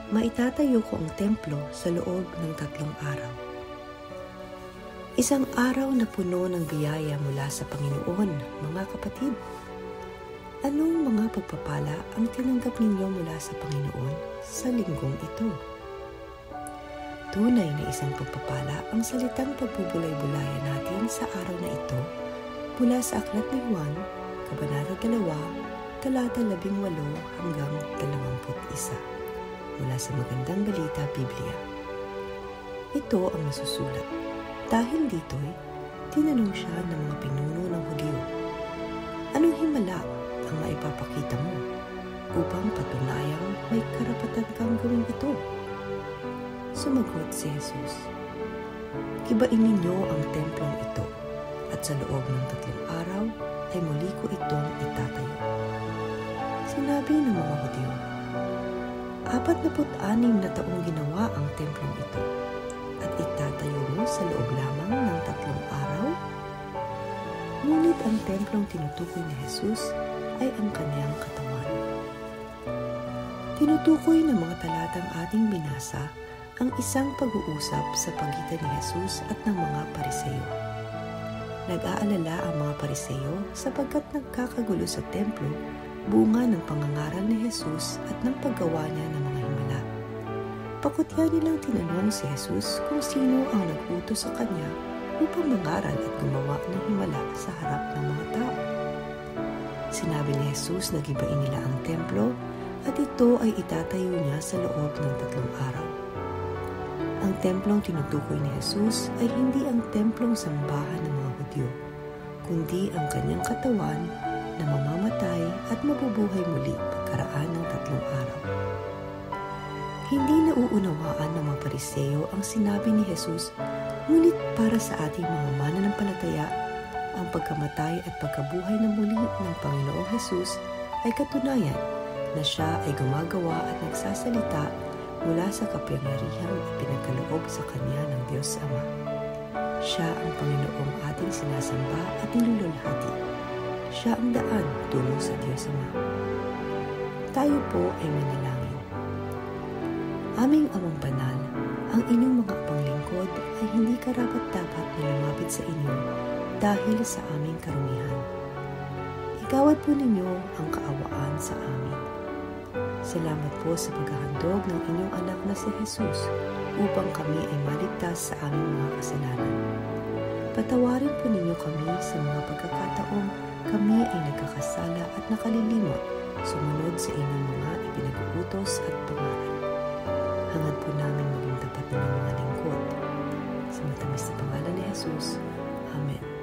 maitatayo ko ang templo sa loob ng 3 araw. Isang araw na puno ng biyaya mula sa Panginoon, mga kapatid. Anong mga pagpapala ang tinanggap ninyo mula sa Panginoon sa linggong ito? Tunay na isang pagpapala ang salitang pagbubulay-bulayan natin sa araw na ito mula sa Aklat ni Juan, Kabanata 2, talata 18 hanggang 21 mula sa Magandang Balita Biblia. Ito ang nasusulat. Dahil dito'y tinanong siya ng mga pinuno ng Hudyo, anong himala ang maipapakita mo upang patunayang may karapatan kang gawin ito? Sumagot si Jesus, gibain ninyo ang templong ito at sa loob ng 3 araw ay muli ko itong itatayo. Sinabi ng mga Hudyo, 46 na taong ginawa ang templong ito at itatayo mo sa loob lamang ng 3 araw? Ngunit ang templong tinutukoy ni Jesus ay ang kanyang katawan. Tinutukoy ng mga talatang ating binasa ang isang pag-uusap sa pagitan ni Jesus at ng mga Pariseo. Nag-aalala ang mga Pariseo sapagkat nagkakagulo sa templo bunga ng pangangaral ni Jesus at ng paggawa niya ng mga himala. Pakutya nilang tinanong si Jesus kung sino ang nag-utos sa kanya upang mangaral at gumawa ng himala sa harap ng mga tao. Sinabi ni Jesus na gibain nila ang templo at ito ay itatayo niya sa loob ng 3 araw. Ang templong tinutukoy ni Jesus ay hindi ang templong sambahan ng mga Hudyo, kundi ang kanyang katawan na mamamatay at mabubuhay muli pagkaraan ng 3 araw. Hindi nauunawaan ng mga Pariseo ang sinabi ni Jesus, ngunit para sa ating mga mananampalataya, ang pagkamatay at pagkabuhay na muli ng Panginoong Jesus ay katunayan na siya ay gumagawa at nagsasalita mula sa kapangyarihang ipinagkaloob sa Kanya ng Diyos Ama. Siya ang Panginoong ating sinasamba at nilululhati. Siya ang daan tungo sa Diyos Ama. Tayo po ay manalangin. Aming Amang Banal, ang inyong mga paglingkod ay hindi karapat-dapat na lumapit sa inyo dahil sa aming karumihan. Igawad po ninyo ang kaawaan sa amin. Salamat po sa paghahandog ng inyong anak na si Jesus upang kami ay maligtas sa aming mga kasalanan. Patawarin po ninyo kami sa mga pagkakataong kami ay nagkakasala at nakalilimot sumunod sa inyong mga ipinag-uutos at pangaral. Hangad po namin maging tapat na ng mga lingkod. Sa matamis na pangalan ni Jesus. Amen.